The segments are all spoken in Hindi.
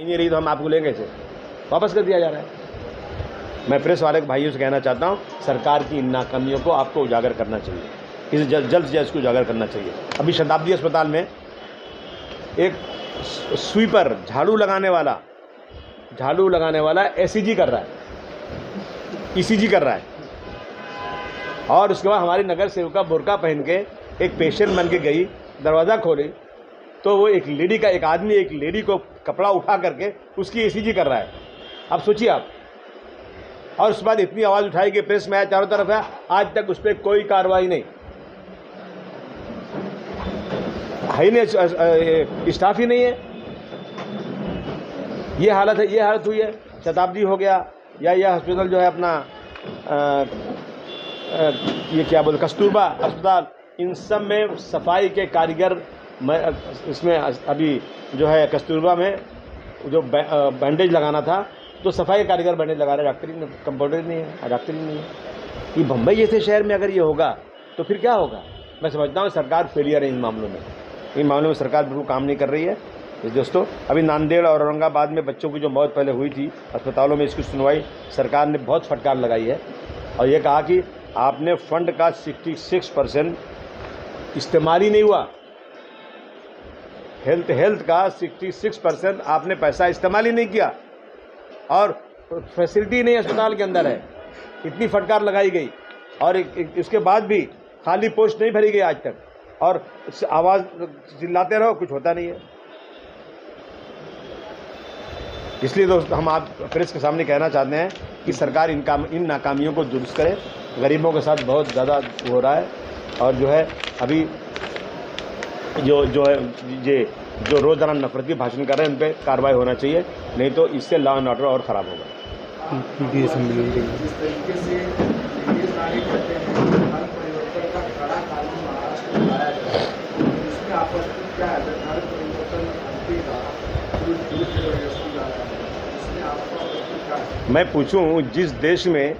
नहीं रही तो हम आपको लेंगे से वापस कर दिया जा रहा है। मैं प्रेस वाले भाइयों से कहना चाहता हूँ, सरकार की इन नाकामियों को आपको उजागर करना चाहिए, इसे जल्द से जल्द इसको उजागर करना चाहिए। अभी शताब्दी अस्पताल में एक स्वीपर झाड़ू लगाने वाला एसीजी कर रहा है, ईसीजी कर रहा है, और उसके बाद हमारी नगर सेविका बुर्का पहन के एक पेशेंट बन के गई, दरवाज़ा खोली तो वो एक आदमी एक लेडी को कपड़ा उठा करके उसकी एसीजी कर रहा है। अब सोचिए आप। और उसके बाद इतनी आवाज़ उठाई कि प्रेस में आया, चारों तरफ है, आज तक उस पर कोई कार्रवाई नहीं है, नहीं स्टाफ ही नहीं है। ये हालत हुई है। शताब्दी हो गया या यह हॉस्पिटल जो है अपना ये क्या बोलते कस्तूरबा अस्पताल, इन सब में सफाई के कारीगर, इसमें अभी जो है कस्तूरबा में जो बैंडेज लगाना था तो सफाई के कारीगर बैंडेज लगा रहे, डॉक्टर ही कंपाउंडर नहीं है, डॉक्टर ही नहीं है। ये बम्बई जैसे शहर में अगर ये होगा तो फिर क्या होगा? मैं समझता हूँ सरकार फेलियर है इन मामलों में सरकार बिल्कुल काम नहीं कर रही है। दोस्तों, अभी नांदेड़ और औरंगाबाद में बच्चों की जो मौत पहले हुई थी अस्पतालों में, इसकी सुनवाई सरकार ने बहुत फटकार लगाई है और ये कहा कि आपने फंड का 66% इस्तेमाल ही नहीं हुआ। हेल्थ का 66% आपने पैसा इस्तेमाल ही नहीं किया और फैसिलिटी नहीं अस्पताल के अंदर है। इतनी फटकार लगाई गई और इसके बाद भी खाली पोस्ट नहीं भरी गई आज तक, और आवाज़ चिल्लाते रहो, कुछ होता नहीं है। इसलिए दोस्तों, हम आप प्रेस के सामने कहना चाहते हैं कि सरकार इन नाकामियों को दुरुस्त करे। गरीबों के साथ बहुत ज़्यादा हो रहा है और जो है अभी जो रोज़ाना नफरती भाषण कर रहे हैं उन पर कार्रवाई होना चाहिए, नहीं तो इससे लॉ एंड ऑर्डर और ख़राब होगा। मैं पूछूं, जिस देश में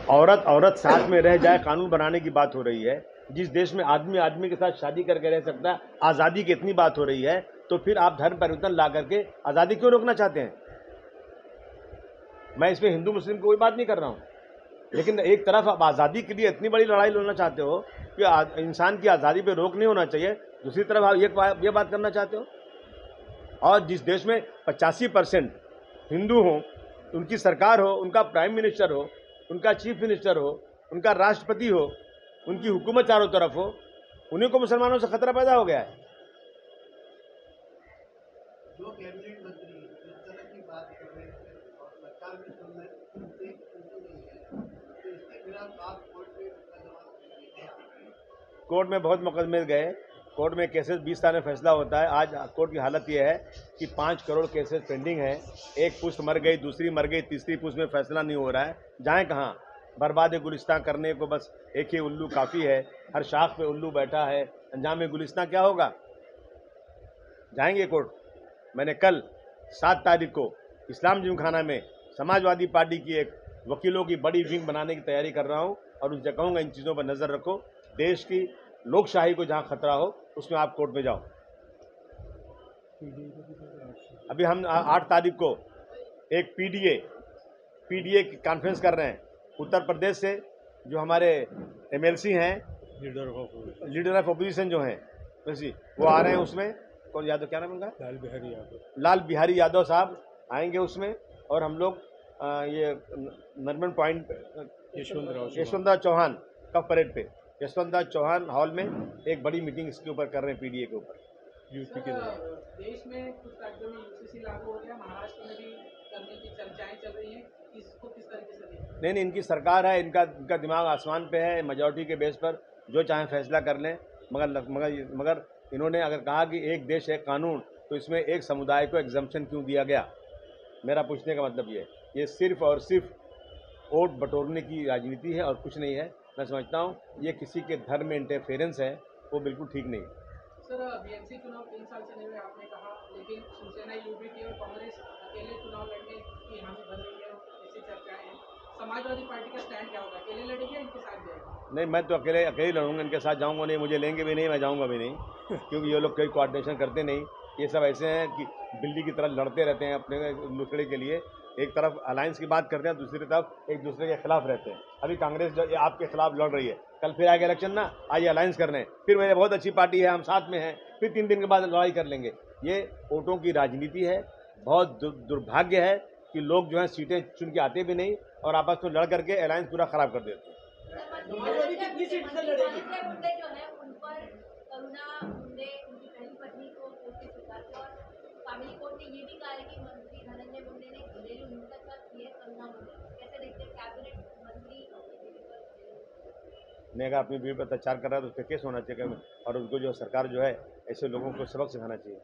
औरत साथ में रह जाए कानून बनाने की बात हो रही है, जिस देश में आदमी के साथ शादी करके रह सकता है, आज़ादी की इतनी बात हो रही है, तो फिर आप धर्म परिवर्तन ला करके आज़ादी क्यों रोकना चाहते हैं? मैं इसमें हिंदू मुस्लिम कोई बात नहीं कर रहा हूँ, लेकिन एक तरफ आप आज़ादी के लिए इतनी बड़ी लड़ाई लड़ना चाहते हो कि इंसान की आज़ादी पे रोक नहीं होना चाहिए, दूसरी तरफ आप ये बात करना चाहते हो। और जिस देश में 85% हिंदू हों, उनकी सरकार हो, उनका प्राइम मिनिस्टर हो, उनका चीफ मिनिस्टर हो, उनका राष्ट्रपति हो, उनकी हुकूमत चारों तरफ हो, उन्हीं को मुसलमानों से खतरा पैदा हो गया है। जो कैबिनेट मंत्री इस तरह की बात कर रहे हैं और सरकार भी सुन रहे हैं, नहीं है, तो इसके खिलाफ आप कोर्ट में बहुत मुकदमे गए, कोर्ट में केसेस 20 तारीख फैसला होता है। आज कोर्ट की हालत यह है कि 5 करोड़ केसेस पेंडिंग है। एक पुष्ट मर गई, दूसरी मर गई, तीसरी पुष्ट में फैसला नहीं हो रहा है। जाएं कहाँ? बर्बाद गुलिस्तान करने को बस एक ही उल्लू काफ़ी है, हर शाख पे उल्लू बैठा है, अंजाम गुलिस्तान क्या होगा? जाएंगे कोर्ट। मैंने कल 7 तारीख को इस्लाम जिमखाना में समाजवादी पार्टी की एक वकीलों की बड़ी विंग बनाने की तैयारी कर रहा हूँ और उनसे कहूँगा इन चीज़ों पर नज़र रखो। देश की लोकशाही को जहाँ खतरा हो उसमें आप कोर्ट में जाओ। अभी हम 8 तारीख को एक पीडीए की कॉन्फ्रेंस कर रहे हैं। उत्तर प्रदेश से जो हमारे एमएलसी हैं, लीडर ऑफ अपोजिशन जो हैं, वो आ रहे हैं उसमें। कौन यादव, क्या नाम उनका? लाल बिहारी यादव साहब आएंगे उसमें, और हम लोग ये नरमन पॉइंट यशवंतराव चौहान का परेड पे यशवंतराव चौहान हॉल में एक बड़ी मीटिंग इसके ऊपर कर रहे हैं, पीडीए के ऊपर। यूपी के देश में कुछ राज्यों में यूसीसी लागू हो गया, महाराष्ट्र में भी करने की चर्चाएं चल रही हैं, इसको किस तरीके से देखें? नहीं, इनकी सरकार है, इनका दिमाग आसमान पे है, मेजॉरिटी के बेस पर जो चाहे फैसला कर लें। मगर इन्होंने अगर कहा कि एक देश एक कानून, तो इसमें एक समुदाय को एग्जम्पशन क्यों दिया गया? मेरा पूछने का मतलब ये सिर्फ और सिर्फ वोट बटोरने की राजनीति है और कुछ नहीं है। मैं समझता हूँ ये किसी के धर्म में इंटरफेरेंस है, वो बिल्कुल ठीक नहीं है। सर, बीएमसी चुनाव 3 साल से नहीं हुए आपने कहा, लेकिन शिवसेना, यूपीपी और कांग्रेस अकेले चुनाव लड़ने की हामी भर रही है, ऐसी चर्चाएं हैं। समाजवादी पार्टी का स्टैंड क्या होगा? अकेले लड़ेगी, इनके साथ जाएगा? नहीं, मैं तो अकेले लड़ूंगा, इनके साथ जाऊंगा नहीं, मुझे लेंगे भी नहीं, मैं जाऊंगा भी नहीं क्योंकि ये लोग कोई कोऑर्डिनेशन करते नहीं। ये सब ऐसे हैं कि बिल्ली की तरह लड़ते रहते हैं अपने दूसरे के लिए। एक तरफ अलायंस की बात करते हैं, दूसरी तरफ एक दूसरे के खिलाफ रहते हैं। अभी कांग्रेस जो ये आपके खिलाफ लड़ रही है, कल फिर आएगा इलेक्शन ना, आइए अलायंस करने, फिर मेरे बहुत अच्छी पार्टी है, हम साथ में हैं, फिर 3 दिन के बाद लड़ाई कर लेंगे। ये वोटों की राजनीति है। बहुत दुर्भाग्य है कि लोग जो है सीटें चुन के आते भी नहीं और आपस में लड़ करके अलायंस पूरा खराब कर देते हैं। समाजवादी कितनी सीट से लड़ेगी? मुंडे जो है उन पर करुणा मुंडे उनकी पहली पत्नी को कोर्ट के स्वीकार किया और फैमिली कोर्ट ने ये भी कहा है कि मंत्री धनंजय मुंडे ने घरेलू हिंसा की है करुणा मुंडे। कैसे देखते हैं कैबिनेट मंत्री अपनी बीवी पर? मैं अगर अपनी बीवी पर अत्याचार कर रहा है तो उस पर केस होना चाहिए और उनको जो सरकार जो है ऐसे लोगों को सबक सिखाना चाहिए।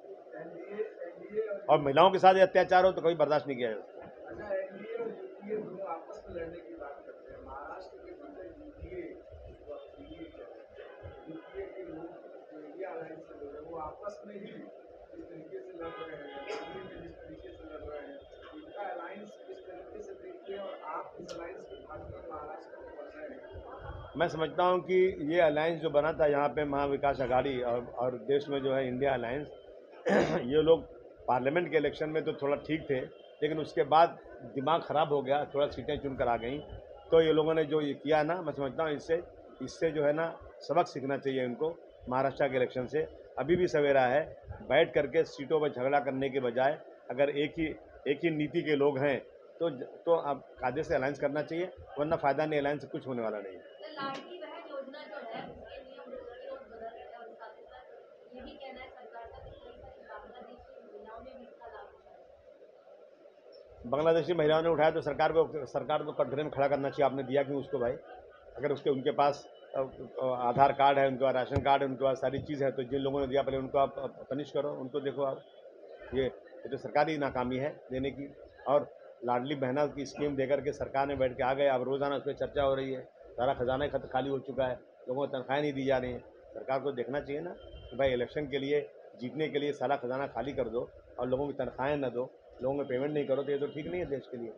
और महिलाओं के साथ अत्याचार हो तो कभी बर्दाश्त नहीं किया जाए। अच्छा, एनडीए और यूपीए दोनों आपस में लड़ने की बात करते हैं। महाराष्ट्र के अंदर यूपीए के लोग जो इंडिया अलायंस से लोग हैं वो आपस में ही इस तरीके से लड़ रहे हैं, दिल्ली में जिस तरीके से लड़ रहे हैं, इनका अलायंस किस तरीके से देखते हैं और आप इस अलायंस के खासकर महाराष्ट्र में बढ़ रहे हैं? मैं समझता हूं कि ये अलायंस जो बना था यहाँ पे महाविकास अघाड़ी और देश में जो है इंडिया अलायंस ये लोग पार्लियामेंट के इलेक्शन में तो थोड़ा ठीक थे, लेकिन उसके बाद दिमाग ख़राब हो गया, थोड़ा सीटें चुन कर आ गई। तो ये लोगों ने जो ये किया ना, मैं समझता हूँ इससे जो है ना सबक सीखना चाहिए इनको महाराष्ट्र के इलेक्शन से। अभी भी सवेरा है, बैठ करके सीटों पर झगड़ा करने के बजाय अगर एक ही नीति के लोग हैं तो अब कायदे से अलायंस करना चाहिए, वरना फ़ायदा नहीं, अलायंस से कुछ होने वाला नहीं है। लाडली बहन योजना जो है उसके नियम रोज बदल रहे हैं और साथ ही साथ ये भी कहना है सरकार का कि कई सारी बांग्लादेशी महिलाओं ने भी इसका लाभ उठाया। बांग्लादेशी महिलाओं ने उठाया तो सरकार को कटघरे में खड़ा करना चाहिए। आपने दिया क्यों उसको भाई? अगर उनके पास आधार कार्ड है, उनके पास राशन कार्ड है, उनके पास सारी चीज़ है, तो जिन लोगों ने दिया पहले उनको आप पनिश करो, उनको देखो आप। ये तो सरकारी नाकामी है देने की। और लाडली बहना की स्कीम देकर के सरकार ने बैठ के आ गए, अब रोज़ाना उस पर चर्चा हो रही है। सारा खजाना खाली हो चुका है, लोगों को तनख्वाहें नहीं दी जा रही हैं। सरकार को देखना चाहिए ना कि भाई इलेक्शन के लिए जीतने के लिए सारा खजाना खाली कर दो और लोगों की तनख्वाहें न दो, लोगों को पेमेंट नहीं करो, तो ये तो ठीक नहीं है देश के लिए।